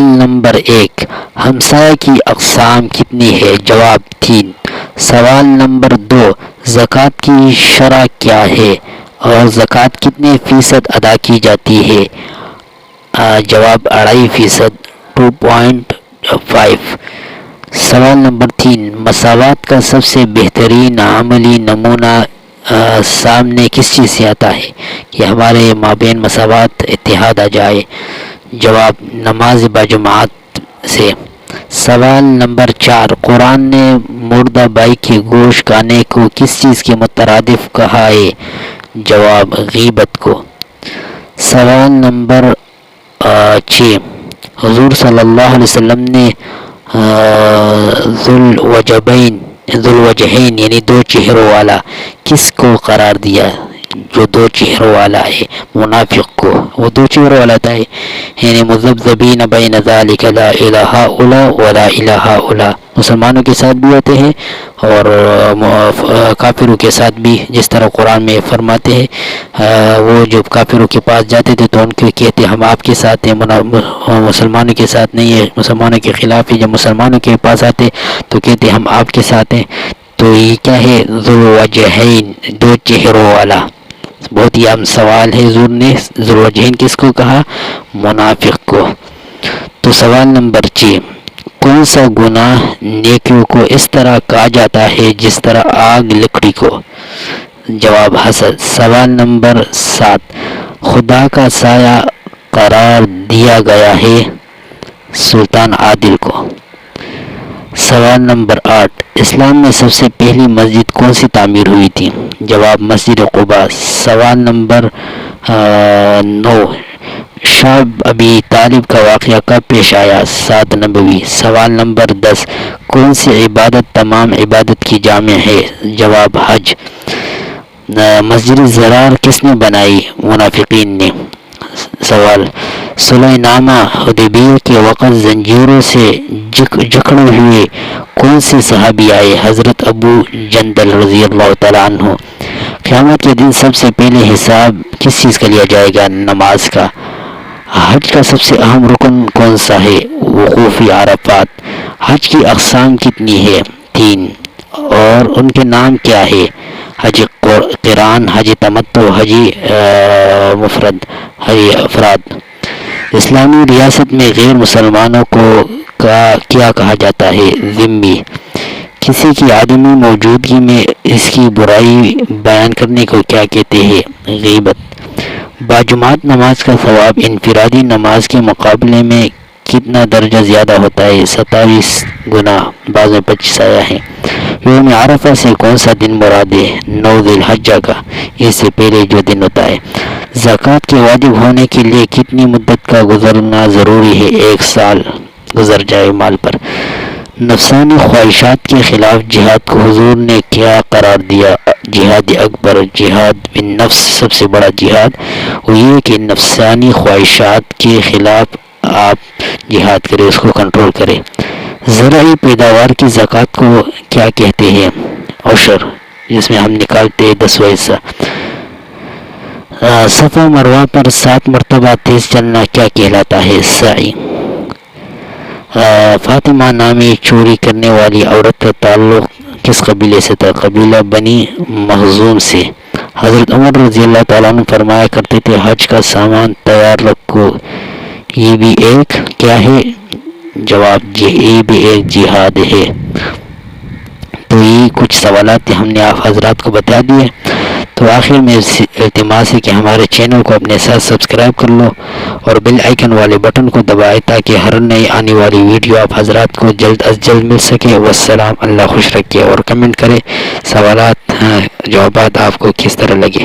سوال نمبر 1، ہمسایہ کی اقسام کتنی ہے؟ جواب 3۔ سوال نمبر 2، زکوٰۃ کی شرح کیا ہے اور زکوٰۃ کتنے فیصد ادا کی جاتی ہے؟ جواب 2.5%، 2.5۔ سوال نمبر 3، مساوات کا سب سے بہترین عملی نمونہ سامنے کس چیز سے آتا ہے کہ ہمارے مابین مساوات اتحاد آ جائے؟ جواب نماز باجماعت سے۔ سوال نمبر 4، قرآن نے مردہ بھائی کے گوشت کھانے کو کس چیز کے مترادف کہا ہے؟ جواب غیبت کو۔ سوال نمبر 6، حضور صلی اللہ علیہ وسلم نے ذو الوجہین یعنی دو چہروں والا کس کو قرار دیا؟ جو دو چہروں والا ہے منافق کو، وہ دو چہروں والا تھا، یعنی مذبذبین بین ذالک لا الہ الا ولا الہ الا، مسلمانوں کے ساتھ بھی ہوتے ہیں اور کافروں کے ساتھ بھی، جس طرح قرآن میں فرماتے ہیں وہ جب کافروں کے پاس جاتے تھے تو ان کو کہتے ہم آپ کے ساتھ ہیں، مسلمانوں کے ساتھ نہیں ہے، مسلمانوں کے خلاف ہے۔ جب مسلمانوں کے پاس آتے تو کہتے ہم آپ کے ساتھ ہیں۔ تو یہ کیا ہے؟ ذو الوجہین، دو چہروں والا۔ بہت ہی اہم سوال ہے، حضور نے ذو الوجہین کس کو کہا؟ منافق کو۔ تو سوال نمبر 6، کون سا گناہ نیکیوں کو اس طرح کہا جاتا ہے جس طرح آگ لکڑی کو؟ جواب حسد۔ سوال نمبر 7، خدا کا سایہ قرار دیا گیا ہے سلطان عادل کو۔ سوال نمبر 8، اسلام میں سب سے پہلی مسجد کون سی تعمیر ہوئی تھی؟ جواب مسجد قباء۔ سوال نمبر 9، شاہ ابی طالب کا واقعہ کب پیش آیا؟ سعد نبوی۔ سوال نمبر 10، کون سی عبادت تمام عبادت کی جامع ہے؟ جواب حج۔ مسجد زرار کس نے بنائی؟ منافقین نے۔ سوال، صلح نامہ حدیبیہ کے وقت زنجیروں سے جکڑے ہوئے کون سے صحابی آئے؟ حضرت ابو جندل رضی اللہ تعالیٰ عنہ۔ قیامت کے دن سب سے پہلے حساب کس چیز کا لیا جائے گا؟ نماز کا۔ حج کا سب سے اہم رکن کون سا ہے؟ وقوف عرفات۔ حج کی اقسام کتنی ہے؟ 3، اور ان کے نام کیا ہے؟ حج قران، حج تمتع، حج مفرد، حج افراد۔ اسلامی ریاست میں غیر مسلمانوں کو کیا کہا جاتا ہے؟ ذمہ۔ کسی کی عدمی موجودگی میں اس کی برائی بیان کرنے کو کیا کہتے ہیں؟ غیبت۔ باجماعت نماز کا ثواب انفرادی نماز کے مقابلے میں کتنا درجہ زیادہ ہوتا ہے؟ 27 گنا، بعض میں 25 آیا ہے۔ یوم عرفہ سے کون سا دن مراد ہے؟ 9 ذی الحجہ کا، اس سے پہلے جو دن ہوتا ہے۔ زکوٰۃ کے واجب ہونے کے لیے کتنی مدت کا گزرنا ضروری ہے؟ 1 سال گزر جائے مال پر۔ نفسانی خواہشات کے خلاف جہاد کو حضور نے کیا قرار دیا؟ جہاد اکبر۔ جہاد بن نفس، سب سے بڑا جہاد وہ یہ کہ نفسانی خواہشات کے خلاف آپ جہاد کریں، اس کو کنٹرول کریں۔ زرعی پیداوار کی زکوٰۃ کو کیا کہتے ہیں؟ عشر، جس میں ہم نکالتے ہیں 10واں حصہ۔ صفا مروہ پر 7 مرتبہ تیز چلنا کیا کہلاتا ہے؟ سعی۔ فاطمہ نامی چوری کرنے والی عورت کا تعلق کس قبیلے سے تھا؟ قبیلہ بنی مخزوم سے۔ حضرت عمر رضی اللہ تعالیٰ عنہ فرمایا کرتے تھے حج کا سامان تیار رکھو، یہ بھی ایک کیا ہے؟ جواب یہ بھی ایک جہاد ہے۔ تو یہ کچھ سوالات ہم نے آپ حضرات کو بتا دیے۔ تو آخر میں التماس ہے کہ ہمارے چینل کو اپنے ساتھ سبسکرائب کر لو اور بیل آئیکن والے بٹن کو دبائے تاکہ ہر نئی آنے والی ویڈیو آپ حضرات کو جلد از جلد مل سکے۔ والسلام، اللہ خوش رکھے، اور کمنٹ کرے سوالات جوابات آپ کو کس طرح لگے۔